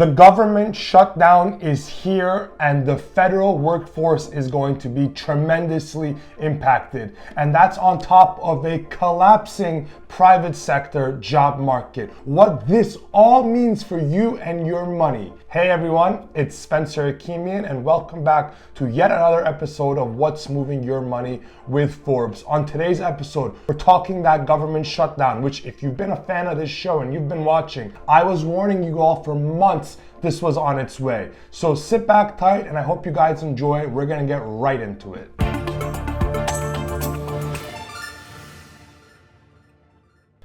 The government shutdown is here and the federal workforce is going to be tremendously impacted. And that's on top of a collapsing private sector job market. What this all means for you and your money. Hey everyone, it's Spencer Hakimian and welcome back to yet another episode of What's Moving Your Money with Forbes. On today's episode, we're talking that government shutdown, which if you've been a fan of this show and you've been watching, I was warning you all for months this was on its way. So sit back tight and I hope you guys enjoy. We're gonna get right into it.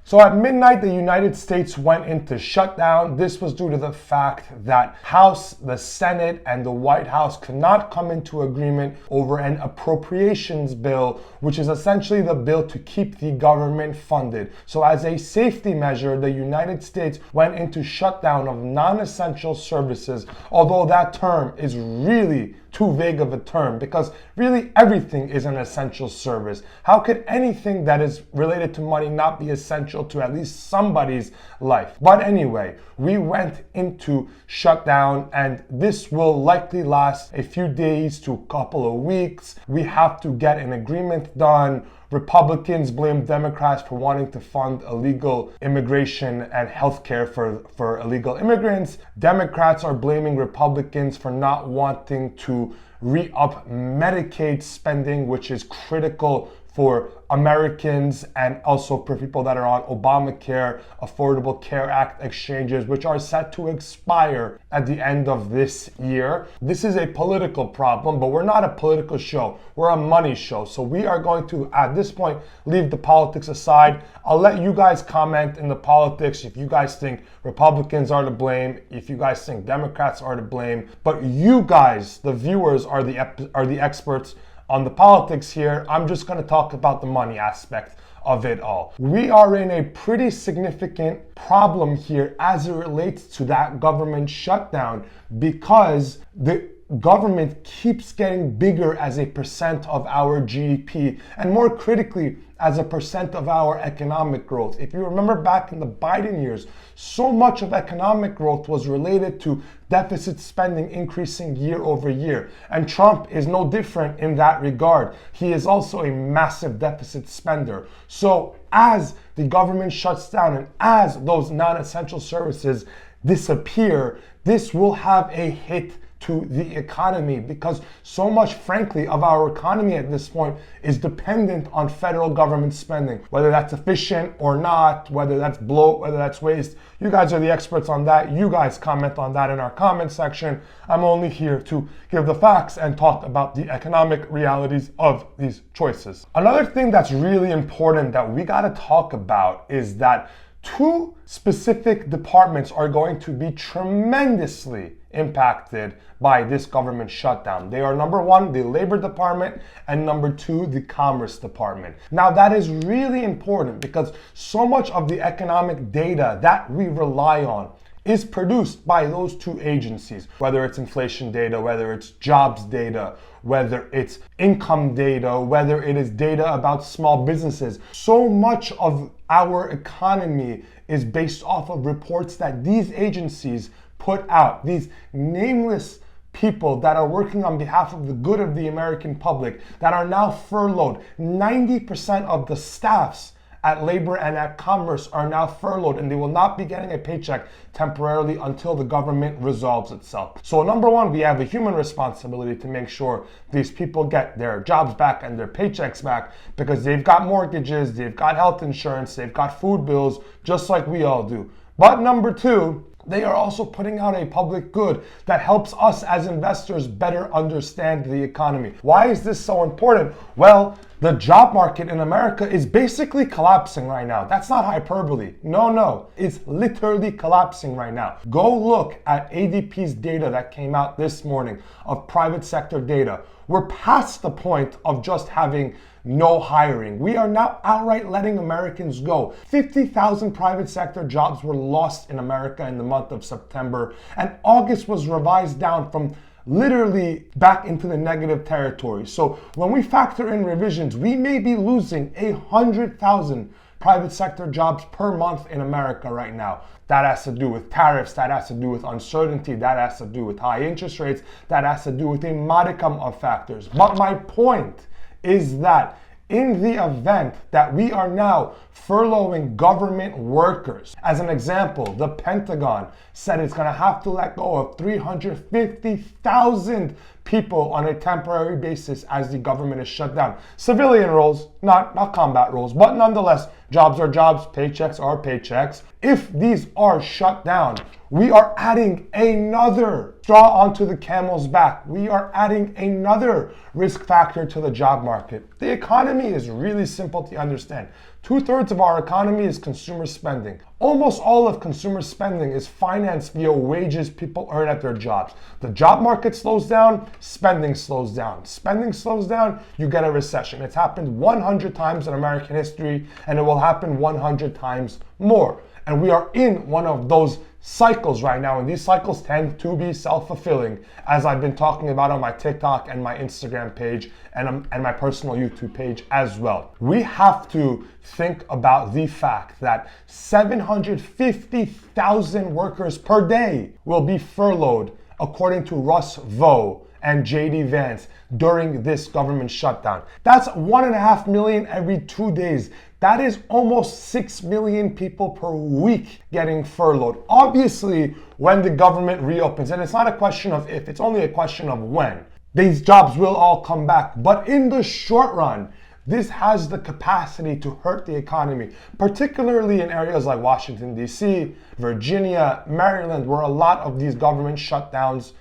So at midnight, the United States went into shutdown. This was due to the fact that House, the Senate, and the White House could not come into agreement over an appropriations bill, which is essentially the bill to keep the government funded. So as a safety measure, the United States went into shutdown of non-essential services, although that term is really too vague of a term because really everything is an essential service. How could anything that is related to money not be essential to at least somebody's life? But anyway, we went into shutdown and this will likely last a few days to a couple of weeks. We have to get an agreement done. Republicans blame Democrats for wanting to fund illegal immigration and healthcare for illegal immigrants. Democrats are blaming Republicans for not wanting to re-up Medicaid spending, which is critical for Americans and also for people that are on Obamacare, Affordable Care Act exchanges, which are set to expire at the end of this year. This is a political problem, but we're not a political show. We're a money show. So we are going to, at this point, leave the politics aside. I'll let you guys comment in the politics if you guys think Republicans are to blame, if you guys think Democrats are to blame. But you guys, the viewers, are the experts on the politics here. I'm just going to talk about the money aspect of it all. We are in a pretty significant problem here as it relates to that government shutdown because the government keeps getting bigger as a percent of our GDP and more critically as a percent of our economic growth. If you remember back in the Biden years, so much of economic growth was related to deficit spending increasing year over year. And Trump is no different in that regard. He is also a massive deficit spender. So as the government shuts down and as those non-essential services disappear, this will have a hit to the economy because so much, frankly, of our economy at this point is dependent on federal government spending, whether that's efficient or not, whether that's bloat, whether that's waste. You guys are the experts on that. You guys comment on that in our comment section. I'm only here to give the facts and talk about the economic realities of these choices. Another thing that's really important that we got to talk about is that two specific departments are going to be tremendously impacted by this government shutdown. They are number one, the Labor Department, and number two, the Commerce Department. Now that is really important because so much of the economic data that we rely on is produced by those two agencies, whether it's inflation data, whether it's jobs data, whether it's income data, whether it is data about small businesses. So much of our economy is based off of reports that these agencies put out, these nameless people that are working on behalf of the good of the American public that are now furloughed. 90% of the staffs at Labor and at Commerce are now furloughed and they will not be getting a paycheck temporarily until the government resolves itself. So number one, we have a human responsibility to make sure these people get their jobs back and their paychecks back because they've got mortgages, they've got health insurance, they've got food bills, just like we all do. But number two, they are also putting out a public good that helps us as investors better understand the economy. Why is this so important? Well, the job market in America is basically collapsing right now. That's not hyperbole. No, it's literally collapsing right now. Go look at ADP's data that came out this morning of private sector data. We're past the point of just having no hiring. We are now outright letting Americans go. 50,000 private sector jobs were lost in America in the month of September, and August was revised down from literally back into the negative territory. So when we factor in revisions, we may be losing 100,000 private sector jobs per month in America right now. That has to do with tariffs, that has to do with uncertainty, that has to do with high interest rates, that has to do with a modicum of factors. But my point is that in the event that we are now furloughing government workers, as an example, the Pentagon said it's going to have to let go of 350,000 people on a temporary basis as the government is shut down. Civilian roles, not combat roles, but nonetheless, jobs are jobs, paychecks are paychecks. If these are shut down, we are adding another straw onto the camel's back. We are adding another risk factor to the job market. The economy is really simple to understand. 2/3 of our economy is consumer spending. Almost all of consumer spending is financed via wages people earn at their jobs. The job market slows down, spending slows down. Spending slows down, you get a recession. It's happened 100 times in American history, and it will happen 100 times more. And we are in one of those cycles right now, and these cycles tend to be self-fulfilling, as I've been talking about on my TikTok and my Instagram page and my personal YouTube page as well. We have to think about the fact that 750,000 workers per day will be furloughed, according to Russ Vo and JD Vance, during this government shutdown. That's 1.5 million every 2 days. That is almost 6 million people per week getting furloughed. Obviously, when the government reopens, and it's not a question of if, it's only a question of when, these jobs will all come back. But in the short run, this has the capacity to hurt the economy, particularly in areas like Washington, D.C., Virginia, Maryland, where a lot of these government shutdowns,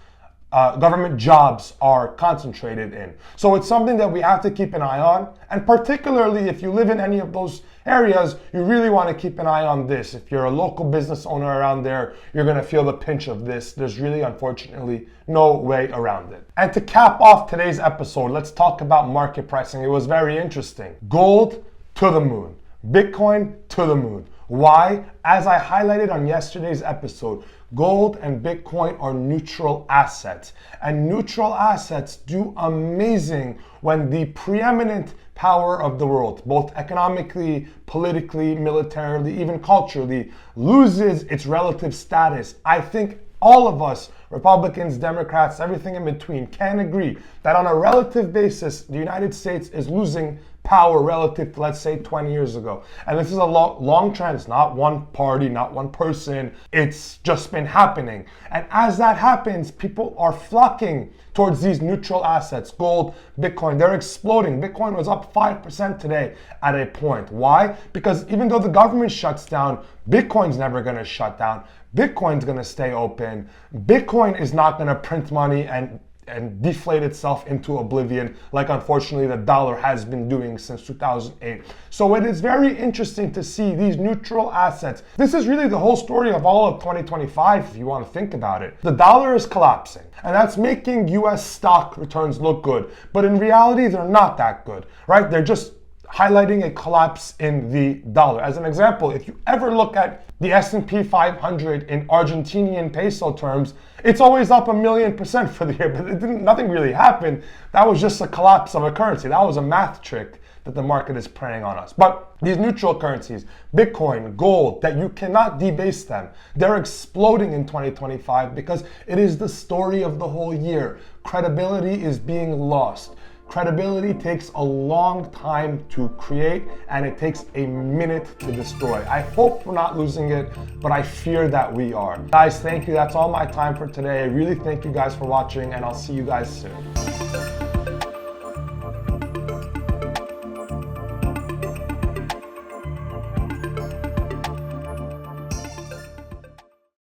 government jobs are concentrated in. So it's something that we have to keep an eye on. And particularly if you live in any of those areas, you really want to keep an eye on this. If you're a local business owner around there, you're going to feel the pinch of this. There's really, unfortunately, no way around it. And to cap off today's episode, let's talk about market pricing. It was very interesting. Gold to the moon. Bitcoin to the moon. Why? As I highlighted on yesterday's episode, gold and Bitcoin are neutral assets. And neutral assets do amazing when the preeminent power of the world, both economically, politically, militarily, even culturally, loses its relative status. I think all of us, Republicans, Democrats, everything in between, can agree that on a relative basis, the United States is losing power relative to, let's say, 20 years ago. And this is a long trend. It's not one party, not one person. It's just been happening. And as that happens, people are flocking towards these neutral assets, gold, Bitcoin. They're exploding. Bitcoin was up 5% today at a point. Why? Because even though the government shuts down, Bitcoin's never going to shut down. Bitcoin's going to stay open. Bitcoin is not going to print money and deflate itself into oblivion like unfortunately the dollar has been doing since 2008. So it is very interesting to see these neutral assets. This is really the whole story of all of 2025 if you want to think about it. The dollar is collapsing and that's making US stock returns look good, but in reality they're not that good, right? They're just highlighting a collapse in the dollar. As an example, if you ever look at the S&P 500 in Argentinian peso terms, it's always up 1,000,000% for the year, but nothing really happened. That was just a collapse of a currency. That was a math trick that the market is preying on us. But these neutral currencies, Bitcoin, gold, that you cannot debase them, they're exploding in 2025 because it is the story of the whole year. Credibility is being lost. Credibility takes a long time to create and it takes a minute to destroy. I hope we're not losing it, but I fear that we are. Guys, thank you. That's all my time for today. I really thank you guys for watching and I'll see you guys soon.